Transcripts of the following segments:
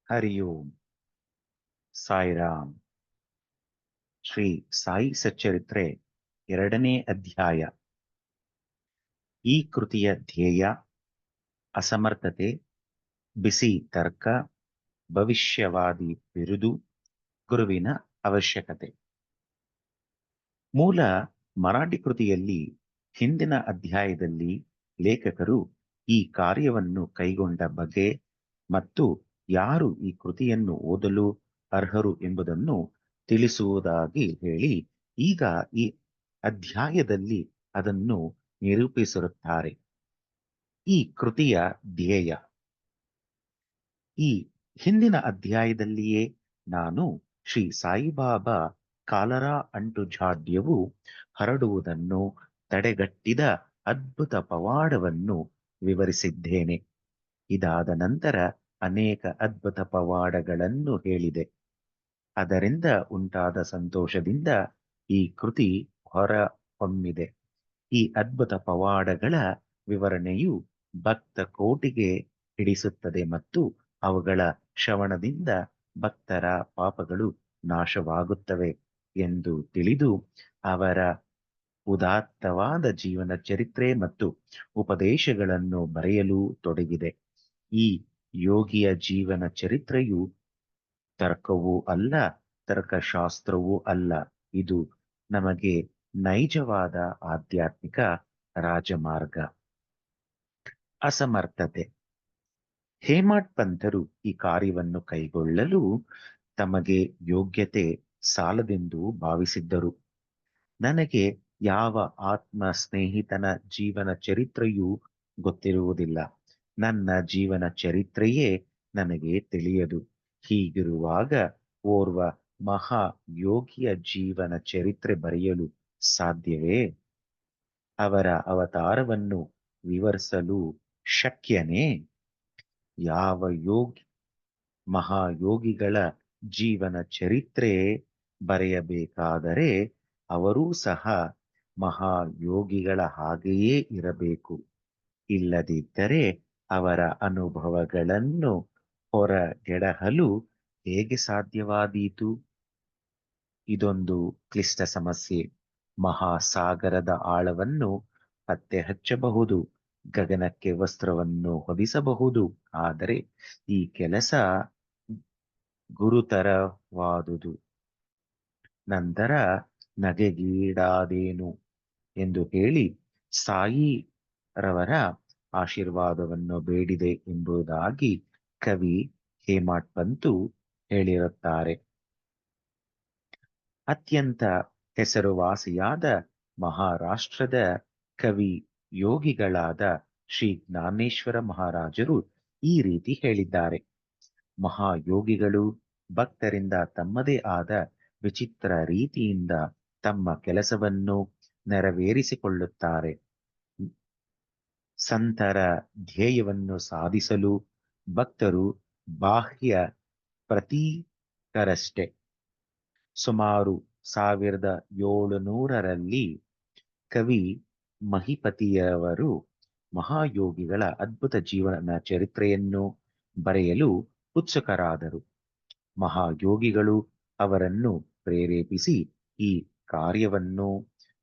ಹರಿ ಓಂ ಸಾಯಿರಾಮ್. ಶ್ರೀ ಸಾಯಿ ಸಚ್ಚರಿತ್ರೆ 2ನೇ ಅಧ್ಯಾಯ. ಈ ಕೃತಿಯ ಧ್ಯೇಯ ಅಸಮರ್ಥತೆ, ಬಿಸಿ ತರ್ಕ, ಭವಿಷ್ಯವಾದಿ ಬಿರುದು, ಗುರುವಿನ ಅವಶ್ಯಕತೆ. ಮೂಲ ಮರಾಠಿ ಕೃತಿಯಲ್ಲಿ ಹಿಂದಿನ ಅಧ್ಯಾಯದಲ್ಲಿ ಲೇಖಕರು ಈ ಕಾರ್ಯವನ್ನು ಕೈಗೊಂಡ ಬಗೆ ಮತ್ತು ಯಾರು ಈ ಕೃತಿಯನ್ನು ಓದಲು ಅರ್ಹರು ಎಂಬುದನ್ನು ತಿಳಿಸುವುದಾಗಿ ಹೇಳಿ, ಈಗ ಈ ಅಧ್ಯಾಯದಲ್ಲಿ ಅದನ್ನು ನಿರೂಪಿಸಿರುತ್ತಾರೆ. ಈ ಕೃತಿಯ ಧ್ಯೇಯ. ಈ ಹಿಂದಿನ ಅಧ್ಯಾಯದಲ್ಲಿಯೇ ನಾನು ಶ್ರೀ ಸಾಯಿಬಾಬಾ ಕಾಲರಾ ಅಂಟು ಜಾಡ್ಯವು ಹರಡುವುದನ್ನು ತಡೆಗಟ್ಟಿದ ಅದ್ಭುತ ಪವಾಡವನ್ನು ವಿವರಿಸಿದ್ದೇನೆ. ಇದಾದ ನಂತರ ಅನೇಕ ಅದ್ಭುತ ಪವಾಡಗಳನ್ನು ಹೇಳಿದೆ. ಅದರಿಂದ ಉಂಟಾದ ಸಂತೋಷದಿಂದ ಈ ಕೃತಿ ಹೊರ ಹೊಮ್ಮಿದೆ. ಈ ಅದ್ಭುತ ಪವಾಡಗಳ ವಿವರಣೆಯು ಭಕ್ತ ಕೋಟಿಗೆ ಹಿಡಿಸುತ್ತದೆ ಮತ್ತು ಅವುಗಳ ಶ್ರವಣದಿಂದ ಭಕ್ತರ ಪಾಪಗಳು ನಾಶವಾಗುತ್ತವೆ ಎಂದು ತಿಳಿದು ಅವರ ಉದಾತ್ತವಾದ ಜೀವನ ಚರಿತ್ರೆ ಮತ್ತು ಉಪದೇಶಗಳನ್ನು ಬರೆಯಲು ತೊಡಗಿದೆ. ಈ ಯೋಗಿಯ ಜೀವನ ಚರಿತ್ರೆಯು ತರ್ಕವೂ ಅಲ್ಲ, ತರ್ಕಶಾಸ್ತ್ರವೂ ಅಲ್ಲ. ಇದು ನಮಗೆ ನೈಜವಾದ ಆಧ್ಯಾತ್ಮಿಕ ರಾಜಮಾರ್ಗ. ಅಸಮರ್ಥತೆ. ಹೇಮಾಡ್ ಪಂಥರು ಈ ಕಾರ್ಯವನ್ನು ಕೈಗೊಳ್ಳಲು ತಮಗೆ ಯೋಗ್ಯತೆ ಸಾಲದೆಂದು ಭಾವಿಸಿದ್ದರು. ನನಗೆ ಯಾವ ಆತ್ಮ ಸ್ನೇಹಿತನ ಜೀವನ ಚರಿತ್ರೆಯೂ ಗೊತ್ತಿರುವುದಿಲ್ಲ. ನನ್ನ ಜೀವನ ಚರಿತ್ರೆಯೇ ನನಗೆ ತಿಳಿಯದು. ಹೀಗಿರುವಾಗ ಓರ್ವ ಮಹಾ ಯೋಗಿಯ ಜೀವನ ಚರಿತ್ರೆ ಬರೆಯಲು ಸಾಧ್ಯವೇ? ಅವರ ಅವತಾರವನ್ನು ವಿವರಿಸಲು ಶಕ್ಯನೇ? ಯಾವ ಮಹಾಯೋಗಿಗಳ ಜೀವನ ಚರಿತ್ರೆ ಬರೆಯಬೇಕಾದರೆ ಅವರೂ ಸಹ ಮಹಾಯೋಗಿಗಳ ಹಾಗೆಯೇ ಇರಬೇಕು. ಇಲ್ಲದಿದ್ದರೆ ಅವರ ಅನುಭವಗಳನ್ನು ಹೊರಗೆಡಹಲು ಹೇಗೆ ಸಾಧ್ಯವಾದೀತು? ಇದೊಂದು ಕ್ಲಿಷ್ಟ ಸಮಸ್ಯೆ. ಮಹಾಸಾಗರದ ಆಳವನ್ನು ಪತ್ತೆ ಹಚ್ಚಬಹುದು, ಗಗನಕ್ಕೆ ವಸ್ತ್ರವನ್ನು ಹೊದಿಸಬಹುದು. ಆದರೆ ಈ ಕೆಲಸ ಗುರುತರವಾದುದು. ನಂತರ ನಗೆಗೀಡಾದೇನು ಎಂದು ಹೇಳಿ ಸಾಯಿರವರ ಆಶೀರ್ವಾದವನ್ನು ಬೇಡಿದೆ ಎಂಬುದಾಗಿ ಕವಿ ಹೇಮಾಡ್ ಪಂತು ಹೇಳಿರುತ್ತಾರೆ. ಅತ್ಯಂತ ಹೆಸರುವಾಸಿಯಾದ ಮಹಾರಾಷ್ಟ್ರದ ಕವಿ ಯೋಗಿಗಳಾದ ಶ್ರೀ ಜ್ಞಾನೇಶ್ವರ ಮಹಾರಾಜರು ಈ ರೀತಿ ಹೇಳಿದ್ದಾರೆ. ಮಹಾಯೋಗಿಗಳು ಭಕ್ತರಿಂದ ತಮ್ಮದೇ ಆದ ವಿಚಿತ್ರ ರೀತಿಯಿಂದ ತಮ್ಮ ಕೆಲಸವನ್ನು ನೆರವೇರಿಸಿಕೊಳ್ಳುತ್ತಾರೆ. ಸಂತರ ಧ್ಯೇಯವನ್ನು ಸಾಧಿಸಲು ಭಕ್ತರು ಬಾಹ್ಯ ಪ್ರತೀಕರಷ್ಟೇ. ಸುಮಾರು 1700ರಲ್ಲಿ ಕವಿ ಮಹಿಪತಿಯವರು ಮಹಾಯೋಗಿಗಳ ಅದ್ಭುತ ಜೀವನ ಚರಿತ್ರೆಯನ್ನು ಬರೆಯಲು ಉತ್ಸುಕರಾದರು. ಮಹಾಯೋಗಿಗಳು ಅವರನ್ನು ಪ್ರೇರೇಪಿಸಿ ಈ ಕಾರ್ಯವನ್ನು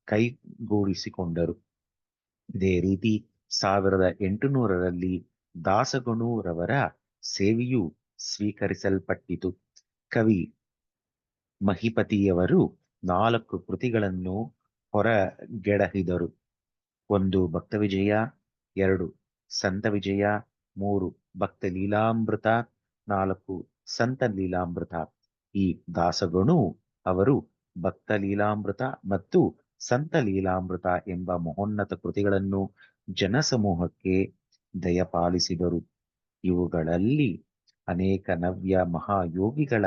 ಕೈಗೂಡಿಸಿಕೊಂಡರು. ಇದೇ ರೀತಿ 1800ರಲ್ಲಿ ದಾಸಗಣುರವರ ಸೇವೆಯು ಸ್ವೀಕರಿಸಲ್ಪಟ್ಟಿತು. ಕವಿ ಮಹಿಪತಿಯವರು 4 ಕೃತಿಗಳನ್ನು ಹೊರಗೆಡಹಿದರು. 1 ಭಕ್ತವಿಜಯ, 2 ಸಂತ ವಿಜಯ, 3 ಭಕ್ತ ಲೀಲಾಮೃತ, 4 ಸಂತ ಲೀಲಾಮೃತ. ಈ ದಾಸಗಣು ಅವರು ಭಕ್ತ ಲೀಲಾಮೃತ ಮತ್ತು ಸಂತ ಲೀಲಾಮೃತ ಎಂಬ ಮಹೋನ್ನತ ಕೃತಿಗಳನ್ನು ಜನಸಮೂಹಕ್ಕೆ ದಯಪಾಲಿಸಿದರು. ಇವುಗಳಲ್ಲಿ ಅನೇಕ ನವ್ಯ ಮಹಾಯೋಗಿಗಳ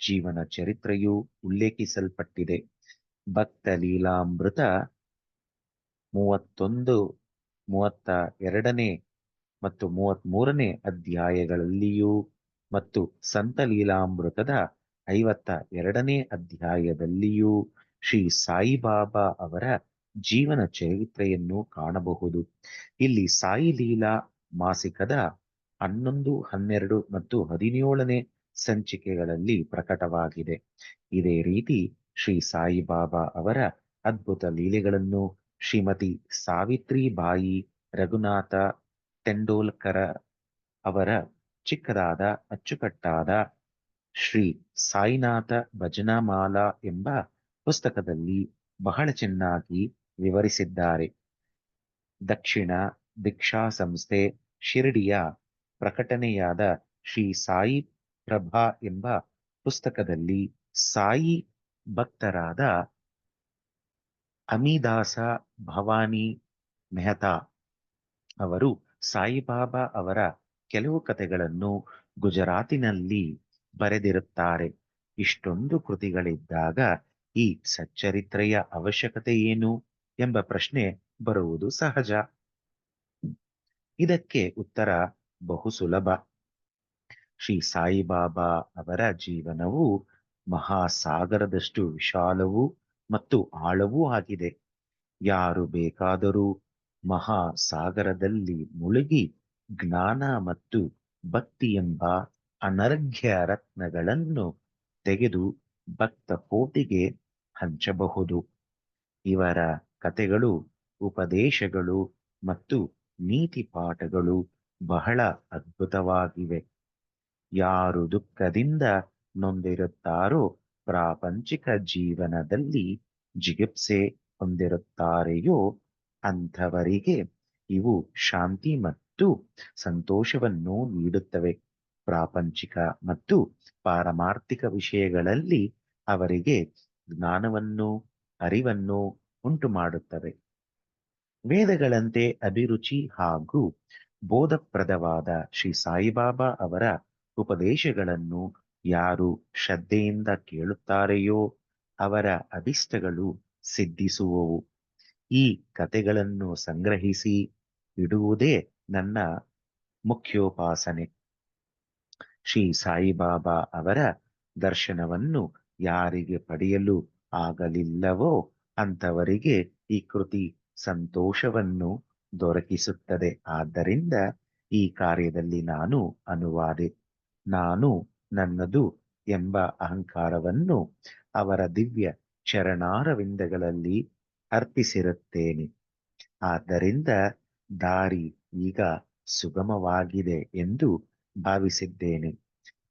ಜೀವನ ಚರಿತ್ರೆಯು ಉಲ್ಲೇಖಿಸಲ್ಪಟ್ಟಿದೆ. ಭಕ್ತ ಲೀಲಾಮೃತ 31, 32ನೇ ಮತ್ತು 33ನೇ ಅಧ್ಯಾಯಗಳಲ್ಲಿಯೂ ಮತ್ತು ಸಂತ ಲೀಲಾಮೃತದ 52ನೇ ಅಧ್ಯಾಯದಲ್ಲಿಯೂ ಶ್ರೀ ಸಾಯಿಬಾಬಾ ಅವರ ಜೀವನ ಚರಿತ್ರೆಯನ್ನು ಕಾಣಬಹುದು. ಇಲ್ಲಿ ಸಾಯಿ ಲೀಲಾ ಮಾಸಿಕದ 11, 12 ಮತ್ತು 17ನೇ ಸಂಚಿಕೆಗಳಲ್ಲಿ ಪ್ರಕಟವಾಗಿದೆ. ಇದೇ ರೀತಿ ಶ್ರೀ ಸಾಯಿಬಾಬಾ ಅವರ ಅದ್ಭುತ ಲೀಲೆಗಳನ್ನು ಶ್ರೀಮತಿ ಸಾವಿತ್ರಿಬಾಯಿ ರಘುನಾಥ ತೆಂಡೋಲ್ಕರ ಅವರ ಚಿಕ್ಕದಾದ ಅಚ್ಚುಕಟ್ಟಾದ ಶ್ರೀ ಸಾಯಿನಾಥ ಭಜನಮಾಲಾ ಎಂಬ ಪುಸ್ತಕದಲ್ಲಿ ಬಹಳ ಚೆನ್ನಾಗಿ ವಿವರಿಸಿದ್ದಾರೆ. ದಕ್ಷಿಣ ದೀಕ್ಷಾ ಸಂಸ್ಥೆ ಶಿರಡಿಯ ಪ್ರಕಟಣೆಯಾದ ಶ್ರೀ ಸಾಯಿ ಪ್ರಭಾ ಎಂಬ ಪುಸ್ತಕದಲ್ಲಿ ಸಾಯಿ ಭಕ್ತರಾದ ಅಮಿದಾಸ ಭವಾನಿ ಮೆಹತಾ ಅವರು ಸಾಯಿಬಾಬಾ ಅವರ ಕೆಲವು ಕಥೆಗಳನ್ನು ಗುಜರಾತಿನಲ್ಲಿ ಬರೆದಿರುತ್ತಾರೆ. ಇಷ್ಟೊಂದು ಕೃತಿಗಳಿದ್ದಾಗ ಈ ಸಚ್ಚರಿತ್ರೆಯ ಅವಶ್ಯಕತೆ ಏನು ಎಂಬ ಪ್ರಶ್ನೆ ಬರುವುದು ಸಹಜ. ಇದಕ್ಕೆ ಉತ್ತರ ಬಹು ಸುಲಭ. ಶ್ರೀ ಸಾಯಿಬಾಬಾ ಅವರ ಜೀವನವು ಮಹಾಸಾಗರದಷ್ಟು ವಿಶಾಲವೂ ಮತ್ತು ಆಳವೂ ಆಗಿದೆ. ಯಾರು ಬೇಕಾದರೂ ಮಹಾಸಾಗರದಲ್ಲಿ ಮುಳುಗಿ ಜ್ಞಾನ ಮತ್ತು ಭಕ್ತಿ ಎಂಬ ಅನರ್ಘ್ಯ ರತ್ನಗಳನ್ನು ತೆಗೆದು ಭಕ್ತ ಕೋಟಿಗೆ ಹಂಚಬಹುದು. ಇವರ ಕಥೆಗಳು, ಉಪದೇಶಗಳು ಮತ್ತು ನೀತಿ ಪಾಠಗಳು ಬಹಳ ಅದ್ಭುತವಾಗಿವೆ. ಯಾರು ದುಃಖದಿಂದ ನೊಂದಿರುತ್ತಾರೋ, ಪ್ರಾಪಂಚಿಕ ಜೀವನದಲ್ಲಿ ಜಿಗುಪ್ಸೆ ಹೊಂದಿರುತ್ತಾರೆಯೋ ಅಂಥವರಿಗೆ ಇವು ಶಾಂತಿ ಮತ್ತು ಸಂತೋಷವನ್ನು ನೀಡುತ್ತವೆ. ಪ್ರಾಪಂಚಿಕ ಮತ್ತು ಪಾರಮಾರ್ಥಿಕ ವಿಷಯಗಳಲ್ಲಿ ಅವರಿಗೆ ಜ್ಞಾನವನ್ನು, ಅರಿವನ್ನು ಉಂಟು ಮಾಡುತ್ತವೆ. ವೇದಗಳಂತೆ ಅಭಿರುಚಿ ಹಾಗೂ ಬೋಧಪ್ರದವಾದ ಶ್ರೀ ಸಾಯಿಬಾಬಾ ಅವರ ಉಪದೇಶಗಳನ್ನು ಯಾರು ಶ್ರದ್ಧೆಯಿಂದ ಕೇಳುತ್ತಾರೆಯೋ ಅವರ ಅಭಿಷ್ಟಗಳು ಸಿದ್ಧಿಸುವವು. ಈ ಕಥೆಗಳನ್ನು ಸಂಗ್ರಹಿಸಿ ಇಡುವುದೇ ನನ್ನ ಮುಖ್ಯೋಪಾಸನೆ. ಶ್ರೀ ಸಾಯಿಬಾಬಾ ಅವರ ದರ್ಶನವನ್ನು ಯಾರಿಗೆ ಪಡೆಯಲು ಆಗಲಿಲ್ಲವೋ ಅಂಥವರಿಗೆ ಈ ಕೃತಿ ಸಂತೋಷವನ್ನು ದೊರಕಿಸುತ್ತದೆ. ಆದ್ದರಿಂದ ಈ ಕಾರ್ಯದಲ್ಲಿ ನಾನು ಅನುವಾದೆ. ನಾನು ನನ್ನದು ಎಂಬ ಅಹಂಕಾರವನ್ನು ಅವರ ದಿವ್ಯ ಚರಣಾರವಿಂದಗಳಲ್ಲಿ ಅರ್ಪಿಸಿರುತ್ತೇನೆ. ಆದ್ದರಿಂದ ದಾರಿ ಈಗ ಸುಗಮವಾಗಿದೆ ಎಂದು ಭಾವಿಸಿದ್ದೇನೆ.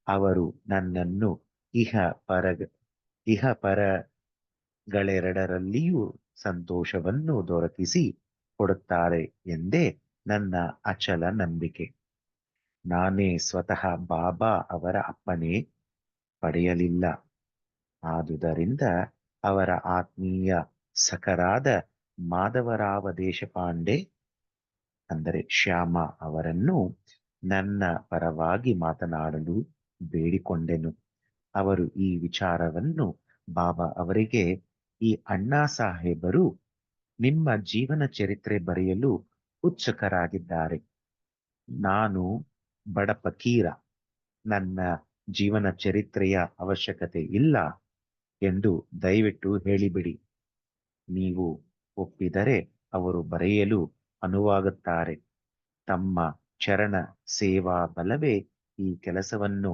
ಅವರು ನನ್ನನ್ನು ಇಹ ಪರ ಇಹ ಪರಗಳೆರಡರಲ್ಲಿಯೂ ಸಂತೋಷವನ್ನು ದೊರಕಿಸಿ ಕೊಡುತ್ತಾರೆ ಎಂದೇ ನನ್ನ ಅಚಲ ನಂಬಿಕೆ. ನಾನೇ ಸ್ವತಃ ಬಾಬಾ ಅವರ ಅಪ್ಪಣೆ ಪಡೆಯಲಿಲ್ಲ. ಆದುದರಿಂದ ಅವರ ಆತ್ಮೀಯ ಸಖರಾದ ಮಾಧವರಾವ ದೇಶಪಾಂಡೆ ಅಂದರೆ ಶ್ಯಾಮ ಅವರನ್ನು ನನ್ನ ಪರವಾಗಿ ಮಾತನಾಡಲು ಬೇಡಿಕೊಂಡೆನು. ಅವರು ಈ ವಿಚಾರವನ್ನು ಬಾಬಾ ಅವರಿಗೆ, ಈ ಅಣ್ಣಾ ಸಾಹೇಬರು ನಿಮ್ಮ ಜೀವನ ಚರಿತ್ರೆ ಬರೆಯಲು ಉತ್ಸುಕರಾಗಿದ್ದಾರೆ. ನಾನು ಬಡ ಫಕೀರ, ನನ್ನ ಜೀವನ ಚರಿತ್ರೆಯ ಅವಶ್ಯಕತೆ ಇಲ್ಲ ಎಂದು ದಯವಿಟ್ಟು ಹೇಳಿಬಿಡಿ. ನೀವು ಒಪ್ಪಿದರೆ ಅವರು ಬರೆಯಲು ಅನುವಾಗುತ್ತಾರೆ. ತಮ್ಮ ಚರಣ ಸೇವಾ ಬಲವೇ ಈ ಕೆಲಸವನ್ನು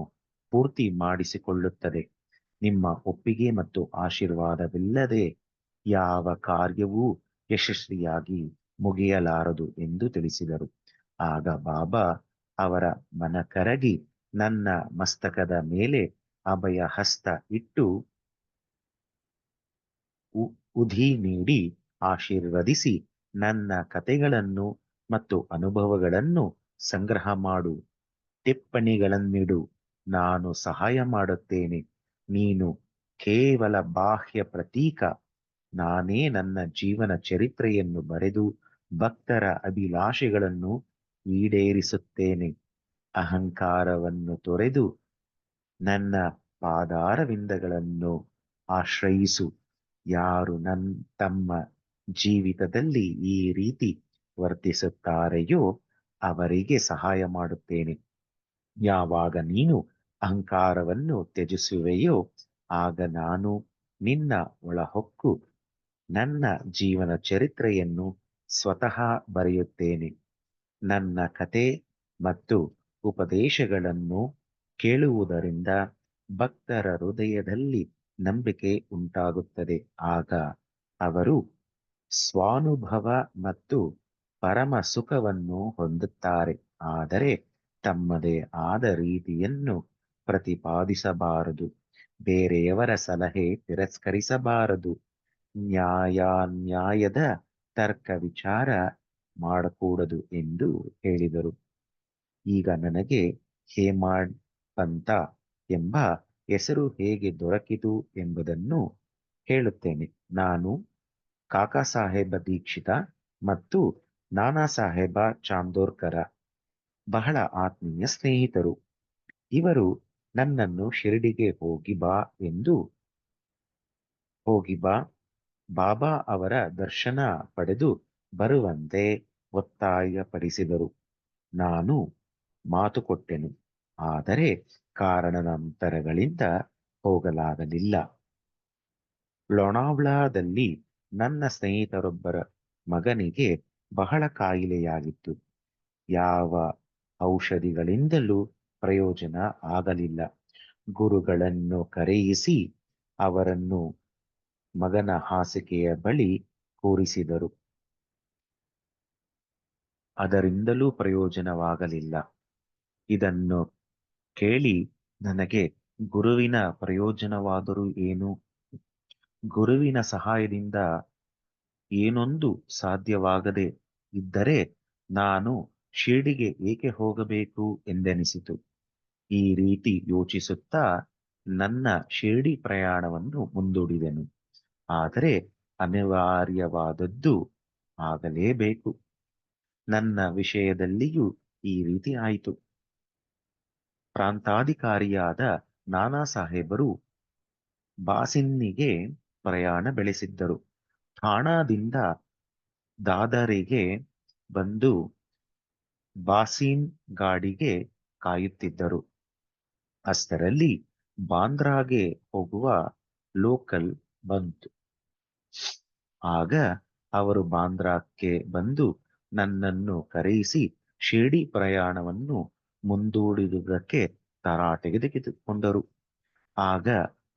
ಪೂರ್ತಿ ಮಾಡಿಸಿಕೊಳ್ಳುತ್ತದೆ. ನಿಮ್ಮ ಒಪ್ಪಿಗೆ ಮತ್ತು ಆಶೀರ್ವಾದವಿಲ್ಲದೆ ಯಾವ ಕಾರ್ಯವೂ ಯಶಸ್ವಿಯಾಗಿ ಮುಗಿಯಲಾರದು ಎಂದು ತಿಳಿಸಿದರು. ಆಗ ಬಾಬಾ ಅವರ ಮನ ಕರಗಿ ನನ್ನ ಮಸ್ತಕದ ಮೇಲೆ ಅಭಯ ಹಸ್ತ ಇಟ್ಟು ಉಧಿ ನೀಡಿ ಆಶೀರ್ವದಿಸಿ, ನನ್ನ ಕಥೆಗಳನ್ನು ಮತ್ತು ಅನುಭವಗಳನ್ನು ಸಂಗ್ರಹ ಮಾಡು, ಟಿಪ್ಪಣಿಗಳನ್ನಿಡು, ನಾನು ಸಹಾಯ ಮಾಡುತ್ತೇನೆ. ನೀನು ಕೇವಲ ಬಾಹ್ಯ ಪ್ರತೀಕ. ನಾನೇ ನನ್ನ ಜೀವನ ಚರಿತ್ರೆಯನ್ನು ಬರೆದು ಭಕ್ತರ ಅಭಿಲಾಷೆಗಳನ್ನು ಈಡೇರಿಸುತ್ತೇನೆ. ಅಹಂಕಾರವನ್ನು ತೊರೆದು ನನ್ನ ಪಾದಾರವಿಂದಗಳನ್ನು ಆಶ್ರಯಿಸು. ಯಾರು ತಮ್ಮ ಜೀವಿತದಲ್ಲಿ ಈ ರೀತಿ ವರ್ತಿಸುತ್ತಾರೆಯೋ ಅವರಿಗೆ ಸಹಾಯ ಮಾಡುತ್ತೇನೆ. ಯಾವಾಗ ನೀನು ಅಹಂಕಾರವನ್ನು ತ್ಯಜಿಸುವೆಯೋ ಆಗ ನಾನು ನಿನ್ನ ಒಳಹೊಕ್ಕು ನನ್ನ ಜೀವನ ಚರಿತ್ರೆಯನ್ನು ಸ್ವತಃ ಬರೆಯುತ್ತೇನೆ. ನನ್ನ ಕತೆ ಮತ್ತು ಉಪದೇಶಗಳನ್ನು ಕೇಳುವುದರಿಂದ ಭಕ್ತರ ಹೃದಯದಲ್ಲಿ ನಂಬಿಕೆ ಉಂಟಾಗುತ್ತದೆ. ಆಗ ಅವರು ಸ್ವಾನುಭವ ಮತ್ತು ಪರಮ ಸುಖವನ್ನು ಹೊಂದುತ್ತಾರೆ. ಆದರೆ ತಮ್ಮದೇ ಆದ ರೀತಿಯನ್ನು ಪ್ರತಿಪಾದಿಸಬಾರದು. ಬೇರೆಯವರ ಸಲಹೆ ತಿರಸ್ಕರಿಸಬಾರದು. ನ್ಯಾಯದ ತರ್ಕ ವಿಚಾರ ಮಾಡಕೂಡದು ಎಂದು ಹೇಳಿದರು. ಈಗ ನನಗೆ ಹೇಮಾಡ್ ಪಂತ ಎಂಬ ಹೆಸರು ಹೇಗೆ ದೊರಕಿತು ಎಂಬುದನ್ನು ಹೇಳುತ್ತೇನೆ. ನಾನು ಕಾಕಾ ಸಾಹೇಬ ದೀಕ್ಷಿತ ಮತ್ತು ನಾನಾ ಸಾಹೇಬ ಚಾಂದೋರ್ಕರ ಬಹಳ ಆತ್ಮೀಯ ಸ್ನೇಹಿತರು. ಇವರು ನನ್ನನ್ನು ಶಿರಡಿಗೆ ಹೋಗಿ ಬಾ ಬಾಬಾ ಅವರ ದರ್ಶನ ಪಡೆದು ಬರುವಂತೆ ಒತ್ತಾಯಪಡಿಸಿದರು. ನಾನು ಮಾತು ಕೊಟ್ಟೆನು. ಆದರೆ ಕಾರಣಾಂತರಗಳಿಂದ ಹೋಗಲಾಗಲಿಲ್ಲ. ಲೋನಾವ್ಲಾದಲ್ಲಿ ನನ್ನ ಸ್ನೇಹಿತರೊಬ್ಬರ ಮಗನಿಗೆ ಬಹಳ ಕಾಯಿಲೆಯಾಗಿತ್ತು. ಯಾವ ಔಷಧಿಗಳಿಂದಲೂ ಪ್ರಯೋಜನ ಆಗಲಿಲ್ಲ. ಗುರುಗಳನ್ನು ಕರೆಯಿಸಿ ಅವರನ್ನು ಮಗನ ಹಾಸಿಗೆಯ ಬಳಿ ಕೂರಿಸಿದರು. ಅದರಿಂದಲೂ ಪ್ರಯೋಜನವಾಗಲಿಲ್ಲ. ಇದನ್ನು ಕೇಳಿ ನನಗೆ ಗುರುವಿನ ಪ್ರಯೋಜನವಾದರೂ ಏನು? ಗುರುವಿನ ಸಹಾಯದಿಂದ ಏನೊಂದು ಸಾಧ್ಯವಾಗದೆ ಇದ್ದರೆ ನಾನು ಶಿರ್ಡಿಗೆ ಏಕೆ ಹೋಗಬೇಕು ಎಂದೆನಿಸಿತು. ಈ ರೀತಿ ಯೋಚಿಸುತ್ತಾ ನನ್ನ ಶಿರ್ಡಿ ಪ್ರಯಾಣವನ್ನು ಮುಂದೂಡಿದೆನು. ಆದರೆ ಅನಿವಾರ್ಯವಾದದ್ದು ಆಗಲೇಬೇಕು. ನನ್ನ ವಿಷಯದಲ್ಲಿಯೂ ಈ ರೀತಿ ಆಯಿತು. ಪ್ರಾಂತಾಧಿಕಾರಿಯಾದ ನಾನಾ ಸಾಹೇಬರು ಬಾಸಿನ್ನಿಗೆ ಪ್ರಯಾಣ ಬೆಳೆಸಿದ್ದರು. ಠಾಣಾದಿಂದ ದಾದರಿಗೆ ಬಂದು ಬಾಸಿನ್ ಗಾಡಿಗೆ ಕಾಯುತ್ತಿದ್ದರು. ಅಷ್ಟರಲ್ಲಿ ಬಾಂದ್ರಾಗೆ ಹೋಗುವ ಲೋಕಲ್ ಬಂತು. ಆಗ ಅವರು ಬಾಂದ್ರಾಕ್ಕೆ ಬಂದು ನನ್ನನ್ನು ಕರೆಯಿಸಿ ಶಿರ್ಡಿ ಪ್ರಯಾಣವನ್ನು ಮುಂದೂಡಿದುದಕ್ಕೆ ತರಾಟೆಗೆ ತೆಗೆದುಕೊಂಡರು. ಆಗ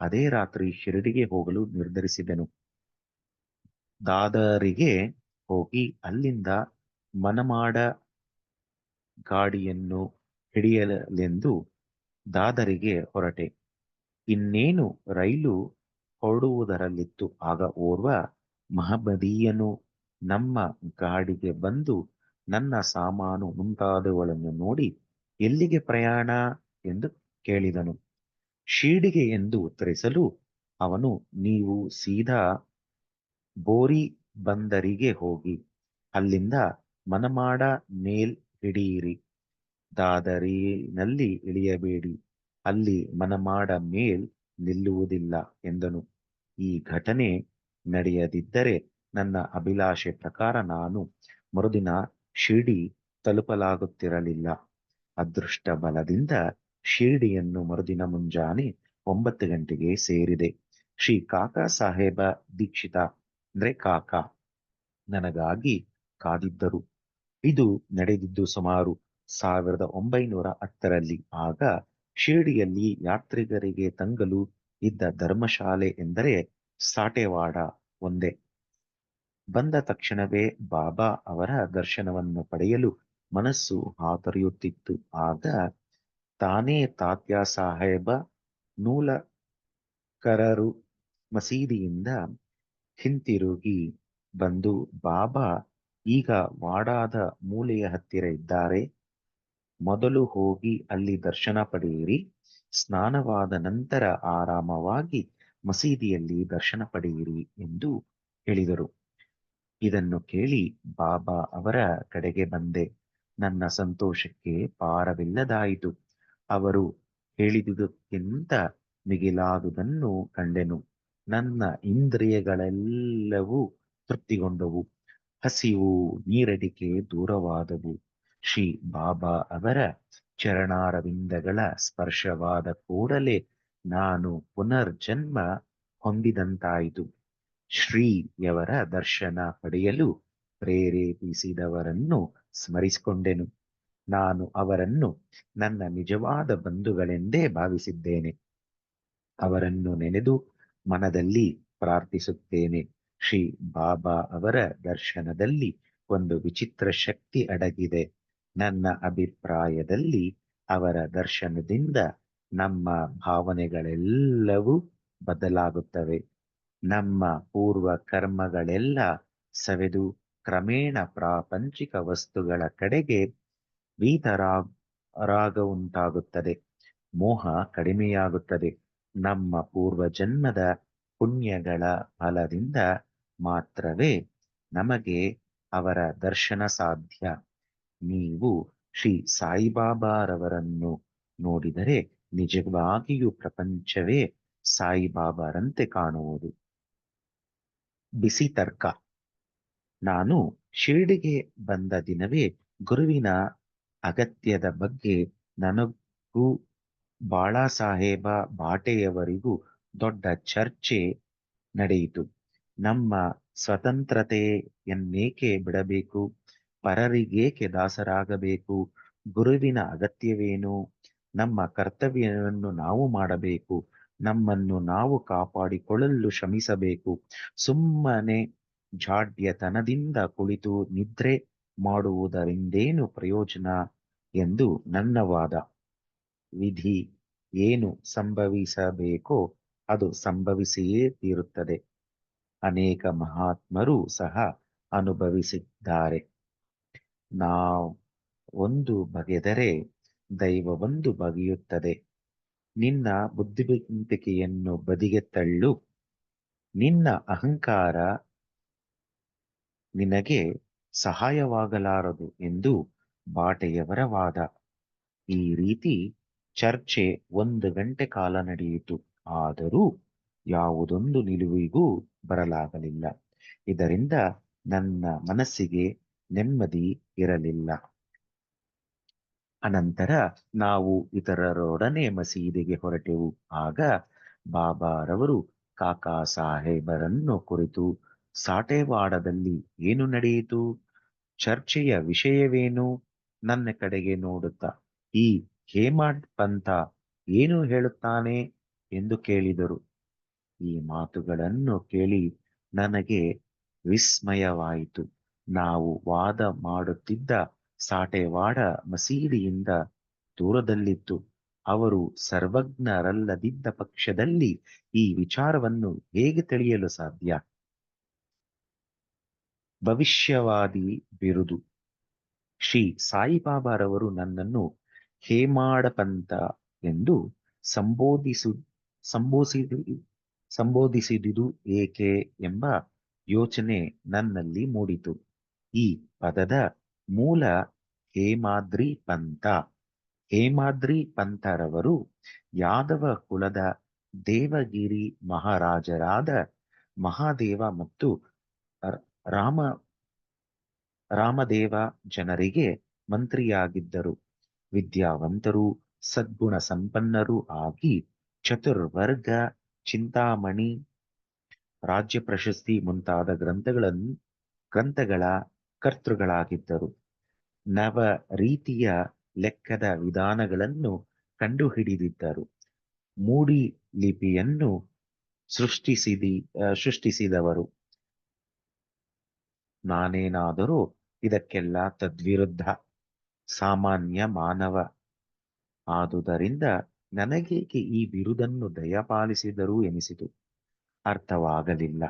ಅದೇ ರಾತ್ರಿ ಶಿರ್ಡಿಗೆ ಹೋಗಲು ನಿರ್ಧರಿಸಿದೆನು. ದಾದರಿಗೆ ಹೋಗಿ ಅಲ್ಲಿಂದ ಮನಮಾಡ ಗಾಡಿಯನ್ನು ಹಿಡಿಯಲೆಂದು ದಾದರಿಗೆ ಹೊರಟೆ. ಇನ್ನೇನು ರೈಲು ಹೊರಡುವುದರಲ್ಲಿತ್ತು. ಆಗ ಓರ್ವ ಮಹಮ್ಮದೀಯನು ನಮ್ಮ ಗಾಡಿಗೆ ಬಂದು ನನ್ನ ಸಾಮಾನು ಮುಂತಾದವುಗಳನ್ನು ನೋಡಿ ಎಲ್ಲಿಗೆ ಪ್ರಯಾಣ ಎಂದು ಕೇಳಿದನು. ಶಿರ್ಡಿಗೆ ಎಂದು ಉತ್ತರಿಸಲು ಅವನು, ನೀವು ಸೀದಾ ಬೋರಿ ಬಂದರಿಗೆ ಹೋಗಿ ಅಲ್ಲಿಂದ ಮನಮಾಡ ಮೇಲ್ ಹಿಡಿಯಿರಿ. ದಾದರಿನಲ್ಲಿ ಇಳಿಯಬೇಡಿ. ಅಲ್ಲಿ ಮನಮಾಡ ಮೇಲ್ ನಿಲ್ಲುವುದಿಲ್ಲ ಎಂದನು. ಈ ಘಟನೆ ನಡೆಯದಿದ್ದರೆ ನನ್ನ ಅಭಿಲಾಷೆ ಪ್ರಕಾರ ನಾನು ಮರುದಿನ ಶಿರ್ಡಿ ತಲುಪಲಾಗುತ್ತಿರಲಿಲ್ಲ. ಅದೃಷ್ಟ ಬಲದಿಂದ ಶಿರ್ಡಿಯನ್ನು ಮರುದಿನ ಮುಂಜಾನೆ 9 ಗಂಟೆಗೆ ಸೇರಿದೆ. ಶ್ರೀ ಕಾಕಾ ಸಾಹೇಬ ದೀಕ್ಷಿತ ಅಂದ್ರೆ ಕಾಕಾ ನನಗಾಗಿ ಕಾದಿದ್ದರು. ಇದು ನಡೆದಿದ್ದು ಸುಮಾರು 1910ರಲ್ಲಿ. ಆಗ ಶಿರ್ಡಿಯಲ್ಲಿ ಯಾತ್ರಿಕರಿಗೆ ತಂಗಲು ಇದ್ದ ಧರ್ಮಶಾಲೆ ಎಂದರೆ ಸಾಟೆವಾಡ ಒಂದೇ. ಬಂದ ತಕ್ಷಣವೇ ಬಾಬಾ ಅವರ ದರ್ಶನವನ್ನು ಪಡೆಯಲು ಮನಸ್ಸು ಹಾತೊರೆಯುತ್ತಿತ್ತು. ಆಗ ತಾನೇ ತಾತ್ಯಾ ಸಾಹೇಬ ನೂಲಕರರು ಮಸೀದಿಯಿಂದ ಹಿಂತಿರುಗಿ ಬಂದು, ಬಾಬಾ ಈಗ ವಾಡಾದ ಮೂಲೆಯ ಹತ್ತಿರ ಇದ್ದಾರೆ. ಮೊದಲು ಹೋಗಿ ಅಲ್ಲಿ ದರ್ಶನ ಪಡೆಯಿರಿ. ಸ್ನಾನವಾದ ನಂತರ ಆರಾಮವಾಗಿ ಮಸೀದಿಯಲ್ಲಿ ದರ್ಶನ ಪಡೆಯಿರಿ ಎಂದು ಹೇಳಿದರು. ಇದನ್ನು ಕೇಳಿ ಬಾಬಾ ಅವರ ಕಡೆಗೆ ಬಂದೆ. ನನ್ನ ಸಂತೋಷಕ್ಕೆ ಪಾರವಿಲ್ಲದಾಯಿತು. ಅವರು ಹೇಳಿದುದಕ್ಕಿಂತ ಮಿಗಿಲಾದುದನ್ನು ಕಂಡೆನು. ನನ್ನ ಇಂದ್ರಿಯಗಳೆಲ್ಲವೂ ತೃಪ್ತಿಗೊಂಡವು. ಹಸಿವು ನೀರಡಿಕೆ ದೂರವಾದವು. ಶ್ರೀ ಬಾಬಾ ಅವರ ಚರಣಾರವಿಂದಗಳ ಸ್ಪರ್ಶವಾದ ಕೂಡಲೇ ನಾನು ಪುನರ್ಜನ್ಮ ಹೊಂದಿದಂತಾಯಿತು. ಶ್ರೀಯವರ ದರ್ಶನ ಪಡೆಯಲು ಪ್ರೇರೇಪಿಸಿದವರನ್ನು ಸ್ಮರಿಸಿಕೊಂಡೆನು. ನಾನು ಅವರನ್ನು ನನ್ನ ನಿಜವಾದ ಬಂಧುಗಳೆಂದೇ ಭಾವಿಸಿದ್ದೇನೆ. ಅವರನ್ನು ನೆನೆದು ಮನದಲ್ಲಿ ಪ್ರಾರ್ಥಿಸುತ್ತೇನೆ. ಶ್ರೀ ಬಾಬಾ ಅವರ ದರ್ಶನದಲ್ಲಿ ಒಂದು ವಿಚಿತ್ರ ಶಕ್ತಿ ಅಡಗಿದೆ. ನನ್ನ ಅಭಿಪ್ರಾಯದಲ್ಲಿ ಅವರ ದರ್ಶನದಿಂದ ನಮ್ಮ ಭಾವನೆಗಳೆಲ್ಲವೂ ಬದಲಾಗುತ್ತವೆ. ನಮ್ಮ ಪೂರ್ವ ಕರ್ಮಗಳೆಲ್ಲ ಸವೆದು ಕ್ರಮೇಣ ಪ್ರಾಪಂಚಿಕ ವಸ್ತುಗಳ ಕಡೆಗೆ ವೀತರಾಗ ಉಂಟಾಗುತ್ತದೆ. ಮೋಹ ಕಡಿಮೆಯಾಗುತ್ತದೆ. ನಮ್ಮ ಪೂರ್ವಜನ್ಮದ ಪುಣ್ಯಗಳ ಫಲದಿಂದ ಮಾತ್ರವೇ ನಮಗೆ ಅವರ ದರ್ಶನ ಸಾಧ್ಯ. ನೀವು ಶ್ರೀ ಸಾಯಿಬಾಬಾರವರನ್ನು ನೋಡಿದರೆ ನಿಜವಾಗಿಯೂ ಪ್ರಪಂಚವೇ ಸಾಯಿಬಾಬಾರಂತೆ ಕಾಣುವುದು. ಬಿಸಿ ತರ್ಕ. ನಾನು ಶಿರಡಿಗೆ ಬಂದ ದಿನವೇ ಗುರುವಿನ ಅಗತ್ಯದ ಬಗ್ಗೆ ನನಗೂ ಬಾಳಾಸಾಹೇಬ ಬಾಟೆಯವರಿಗೂ ದೊಡ್ಡ ಚರ್ಚೆ ನಡೆಯಿತು. ನಮ್ಮ ಸ್ವತಂತ್ರತೆಯನ್ನೇಕೆ ಬಿಡಬೇಕು? ಪರರಿಗೇಕೆ ದಾಸರಾಗಬೇಕು? ಗುರುವಿನ ಅಗತ್ಯವೇನು? ನಮ್ಮ ಕರ್ತವ್ಯವನ್ನು ನಾವು ಮಾಡಬೇಕು. ನಮ್ಮನ್ನು ನಾವು ಕಾಪಾಡಿಕೊಳ್ಳಲು ಶ್ರಮಿಸಬೇಕು. ಸುಮ್ಮನೆ ಜಾಡ್ಯತನದಿಂದ ಕುಳಿತು ನಿದ್ರೆ ಮಾಡುವುದರಿಂದೇನು ಪ್ರಯೋಜನ ಎಂದು ನನ್ನ ವಾದ. ವಿಧಿ ಏನು ಸಂಭವಿಸಬೇಕೋ ಅದು ಸಂಭವಿಸಿಯೇ ತೀರುತ್ತದೆ. ಅನೇಕ ಮಹಾತ್ಮರು ಸಹ ಅನುಭವಿಸಿದ್ದಾರೆ. ನಾವು ಒಂದು ಬಗೆದರೆ ದೈವವೊಂದು ಬಗೆಯುತ್ತದೆ. ನಿನ್ನ ಬುದ್ಧಿವಂತಿಕೆಯನ್ನು ಬದಿಗೆ ತಳ್ಳು. ನಿನ್ನ ಅಹಂಕಾರ ನಿನಗೆ ಸಹಾಯವಾಗಲಾರದು ಎಂದು ಬಾಟೆಯವರ ವಾದ. ಈ ರೀತಿ ಚರ್ಚೆ 1 ಗಂಟೆ ಕಾಲ ನಡೆಯಿತು. ಆದರೂ ಯಾವುದೊಂದು ನಿಲುವಿಗೂ ಬರಲಾಗಲಿಲ್ಲ. ಇದರಿಂದ ನನ್ನ ಮನಸ್ಸಿಗೆ ನೆಮ್ಮದಿ ಇರಲಿಲ್ಲ. ಅನಂತರ ನಾವು ಇತರರೊಡನೆ ಮಸೀದಿಗೆ ಹೊರಟೆವು. ಆಗ ಬಾಬಾರವರು ಕಾಕಾ ಸಾಹೇಬರನ್ನು ಕುರಿತು ಸಾಟೆವಾಡದಲ್ಲಿ ಏನು ನಡೆಯಿತು? ಚರ್ಚೆಯ ವಿಷಯವೇನು? ನನ್ನ ಕಡೆಗೆ ನೋಡುತ್ತಾ ಈ ಹೇಮಂತ್ ಪಂಥ ಏನು ಹೇಳುತ್ತಾನೆ ಎಂದು ಕೇಳಿದರು. ಈ ಮಾತುಗಳನ್ನು ಕೇಳಿ ನನಗೆ ವಿಸ್ಮಯವಾಯಿತು. ನಾವು ವಾದ ಮಾಡುತ್ತಿದ್ದ ಸಾಟೆವಾಡ ಮಸೀದಿಯಿಂದ ದೂರದಲ್ಲಿತ್ತು. ಅವರು ಸರ್ವಜ್ಞರಲ್ಲದಿದ್ದ ಪಕ್ಷದಲ್ಲಿ ಈ ವಿಚಾರವನ್ನು ಹೇಗೆ ತಿಳಿಯಲು ಸಾಧ್ಯ? ಭವಿಷ್ಯವಾದಿ ಬಿರುದು. ಶ್ರೀ ಸಾಯಿಬಾಬಾರವರು ನನ್ನನ್ನು ಹೇಮಾಡಪಂತ ಎಂದು ಸಂಬೋಧಿಸು ಸಂಬೋಧಿಸಿದು ಸಂಬೋಧಿಸಿದುದು ಏಕೆ ಎಂಬ ಯೋಚನೆ ನನ್ನಲ್ಲಿ ಮೂಡಿತು. ಈ ಪದದ ಮೂಲ ಹೇಮಾದ್ರಿ ಪಂಥ. ಹೇಮಾದ್ರಿ ಪಂಥರವರು ಯಾದವ ಕುಲದ ದೇವಗಿರಿ ಮಹಾರಾಜರಾದ ಮಹಾದೇವ ಮತ್ತು ರಾಮ ರಾಮದೇವ ಜನರಿಗೆ ಮಂತ್ರಿಯಾಗಿದ್ದರು. ವಿದ್ಯಾವಂತರು, ಸದ್ಗುಣ ಸಂಪನ್ನರೂ ಆಗಿ ಚತುರ್ವರ್ಗ, ಚಿಂತಾಮಣಿ, ರಾಜ್ಯ ಪ್ರಶಸ್ತಿ ಮುಂತಾದ ಗ್ರಂಥಗಳ ಕರ್ತೃಗಳಾಗಿದ್ದರು. ನವ ರೀತಿಯ ಲೆಕ್ಕದ ವಿಧಾನಗಳನ್ನು ಕಂಡುಹಿಡಿದಿದ್ದರು. ಮೂಡಿ ಲಿಪಿಯನ್ನು ಸೃಷ್ಟಿಸಿದವರು. ನಾನೇನಾದರೂ ಇದಕ್ಕೆಲ್ಲ ತದ್ವಿರುದ್ಧ, ಸಾಮಾನ್ಯ ಮಾನವ. ಆದುದರಿಂದ ನನಗೇಕೆ ಈ ಬಿರುದನ್ನು ದಯಪಾಲಿಸಿದರು ಎನಿಸಿತು. ಅರ್ಥವಾಗಲಿಲ್ಲ.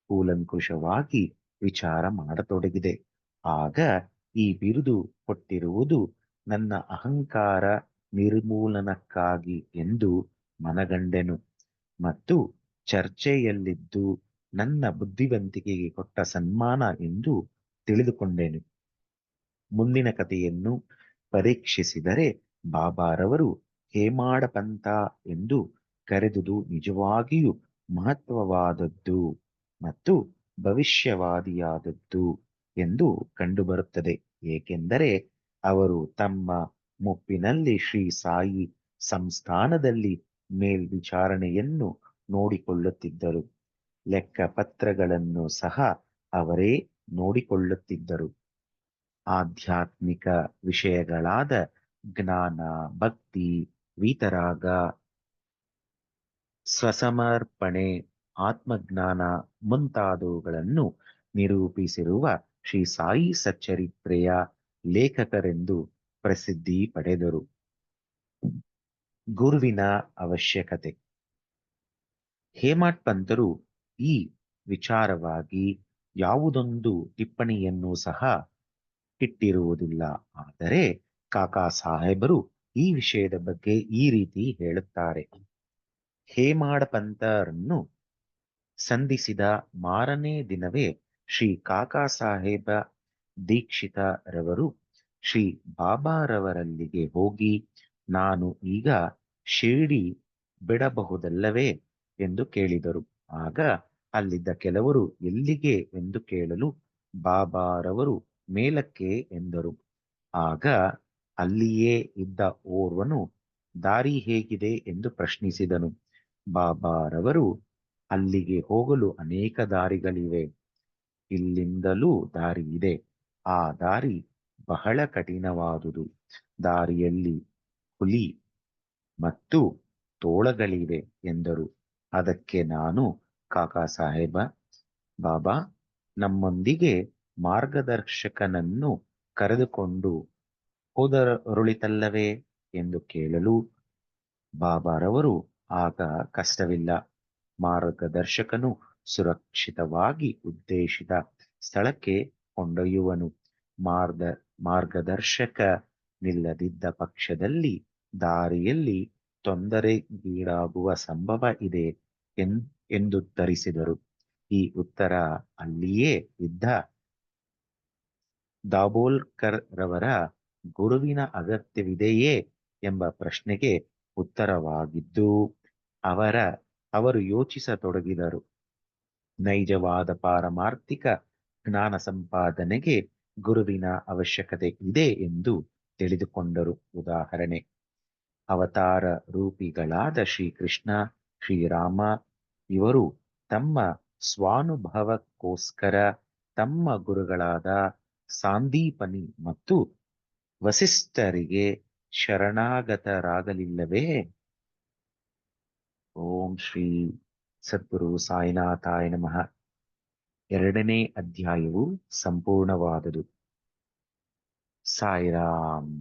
ಕೂಲಂಕುಷವಾಗಿ ವಿಚಾರ ಮಾಡತೊಡಗಿದೆ. ಆಗ ಈ ಬಿರುದು ಕೊಟ್ಟಿರುವುದು ನನ್ನ ಅಹಂಕಾರ ನಿರ್ಮೂಲನಕ್ಕಾಗಿ ಎಂದು ಮನಗಂಡೆನು ಮತ್ತು ಚರ್ಚೆಯಲ್ಲಿದ್ದು ನನ್ನ ಬುದ್ಧಿವಂತಿಕೆಗೆ ಕೊಟ್ಟ ಸನ್ಮಾನ ಎಂದು ತಿಳಿದುಕೊಂಡೆನು. ಮುಂದಿನ ಕಥೆಯನ್ನು ಪರೀಕ್ಷಿಸಿದರೆ ಬಾಬಾರವರು ಹೇಮಾಡಪಂಥ ಎಂದು ಕರೆದುದು ನಿಜವಾಗಿಯೂ ಮಹತ್ವವಾದದ್ದು ಮತ್ತು ಭವಿಷ್ಯವಾದಿಯಾದದ್ದು ಎಂದು ಕಂಡುಬರುತ್ತದೆ. ಏಕೆಂದರೆ ಅವರು ತಮ್ಮ ಮುಪ್ಪಿನಲ್ಲಿ ಶ್ರೀ ಸಾಯಿ ಸಂಸ್ಥಾನದಲ್ಲಿ ಮೇಲ್ವಿಚಾರಣೆಯನ್ನು ನೋಡಿಕೊಳ್ಳುತ್ತಿದ್ದರು. ಲೆಕ್ಕಪತ್ರಗಳನ್ನು ಸಹ ಅವರೇ ನೋಡಿಕೊಳ್ಳುತ್ತಿದ್ದರು. ಆಧ್ಯಾತ್ಮಿಕ ವಿಷಯಗಳಾದ ಜ್ಞಾನ, ಭಕ್ತಿ, ವೀತರಾಗ, ಸ್ವಸಮರ್ಪಣೆ, ಆತ್ಮಜ್ಞಾನ ಮುಂತಾದವುಗಳನ್ನು ನಿರೂಪಿಸಿರುವ ಶ್ರೀ ಸಾಯಿ ಸಚ್ಚರಿತ್ರೆಯ ಲೇಖಕರೆಂದು ಪ್ರಸಿದ್ಧಿ ಪಡೆದರು. ಗುರುವಿನ ಅವಶ್ಯಕತೆ. ಹೇಮಾಡ್ ಪಂತರು ಈ ವಿಚಾರವಾಗಿ ಯಾವುದೊಂದು ಟಿಪ್ಪಣಿಯನ್ನು ಸಹ ಇಟ್ಟಿರುವುದಿಲ್ಲ. ಆದರೆ ಕಾಕಾ ಸಾಹೇಬರು ಈ ವಿಷಯದ ಬಗ್ಗೆ ಈ ರೀತಿ ಹೇಳುತ್ತಾರೆ. ಹೇಮಾಡ್ ಪಂತರನ್ನು ಸಂಧಿಸಿದ ಮಾರನೇ ದಿನವೇ ಶ್ರೀ ಕಾಕಾ ಸಾಹೇಬ ದೀಕ್ಷಿತರವರು ಶ್ರೀ ಬಾಬಾರವರಲ್ಲಿಗೆ ಹೋಗಿ, ನಾನು ಈಗ ಶಿರ್ಡಿ ಬಿಡಬಹುದಲ್ಲವೇ ಎಂದು ಕೇಳಿದರು. ಆಗ ಅಲ್ಲಿದ್ದ ಕೆಲವರು ಎಲ್ಲಿಗೆ ಎಂದು ಕೇಳಲು ಬಾಬಾರವರು ಮೇಲಕ್ಕೆ ಎಂದರು. ಆಗ ಅಲ್ಲಿಯೇ ಇದ್ದ ಓರ್ವನು ದಾರಿ ಹೇಗಿದೆ ಎಂದು ಪ್ರಶ್ನಿಸಿದನು. ಬಾಬಾರವರು, ಅಲ್ಲಿಗೆ ಹೋಗಲು ಅನೇಕ ದಾರಿಗಳಿವೆ, ಇಲ್ಲಿಂದಲೂ ದಾರಿ ಇದೆ. ಆ ದಾರಿ ಬಹಳ ಕಠಿಣವಾದುದು. ದಾರಿಯಲ್ಲಿ ಹುಲಿ ಮತ್ತು ತೋಳಗಳಿವೆ ಎಂದರು. ಅದಕ್ಕೆ ನಾನು, ಕಾಕಾ ಸಾಹೇಬ, ಬಾಬಾ, ನಮ್ಮೊಂದಿಗೆ ಮಾರ್ಗದರ್ಶಕನನ್ನು ಕರೆದುಕೊಂಡು ಹೋದರುಳಿತಲ್ಲವೇ ಎಂದು ಕೇಳಲು ಬಾಬಾರವರು, ಆಗ ಕಷ್ಟವಿಲ್ಲ. ಮಾರ್ಗದರ್ಶಕನು ಸುರಕ್ಷಿತವಾಗಿ ಉದ್ದೇಶಿತ ಸ್ಥಳಕ್ಕೆ ಕೊಂಡೊಯ್ಯುವನು. ಮಾರ್ಗದರ್ಶಕ ನಿಲ್ಲದಿದ್ದ ಪಕ್ಷದಲ್ಲಿ ದಾರಿಯಲ್ಲಿ ತೊಂದರೆಗೀಡಾಗುವ ಸಂಭವ ಇದೆ ಎಂದುತ್ತರಿಸಿದರು. ಈ ಉತ್ತರ ಅಲ್ಲಿಯೇ ಇದ್ದ ದಾಬೋಲ್ಕರ್ ರವರ ಗುರುವಿನ ಅಗತ್ಯವಿದೆಯೇ ಎಂಬ ಪ್ರಶ್ನೆಗೆ ಉತ್ತರವಾಗಿದ್ದು, ಅವರು ಯೋಚಿಸತೊಡಗಿದರು. ನೈಜವಾದ ಪಾರಮಾರ್ಥಿಕ ಜ್ಞಾನ ಸಂಪಾದನೆಗೆ ಗುರುವಿನ ಅವಶ್ಯಕತೆ ಇದೆ ಎಂದು ತಿಳಿದುಕೊಂಡರು. ಉದಾಹರಣೆ, ಅವತಾರ ರೂಪಿಗಳಾದ ಶ್ರೀಕೃಷ್ಣ, ಶ್ರೀರಾಮ ಇವರು ತಮ್ಮ ಸ್ವಾನುಭವಕ್ಕೋಸ್ಕರ ತಮ್ಮ ಗುರುಗಳಾದ ಸಾಂದೀಪನಿ ಮತ್ತು ವಸಿಷ್ಠರಿಗೆ ಶರಣಾಗತರಾಗಲಿಲ್ಲವೇ? ಓಂ ಶ್ರೀ ಸದ್ಗುರು ಸಾಯಿನಾಥಾಯ ನಮಃ. 2ನೇ ಅಧ್ಯಾಯವು ಸಂಪೂರ್ಣವಾದುದು. ಸಾಯಿರಾಮ್.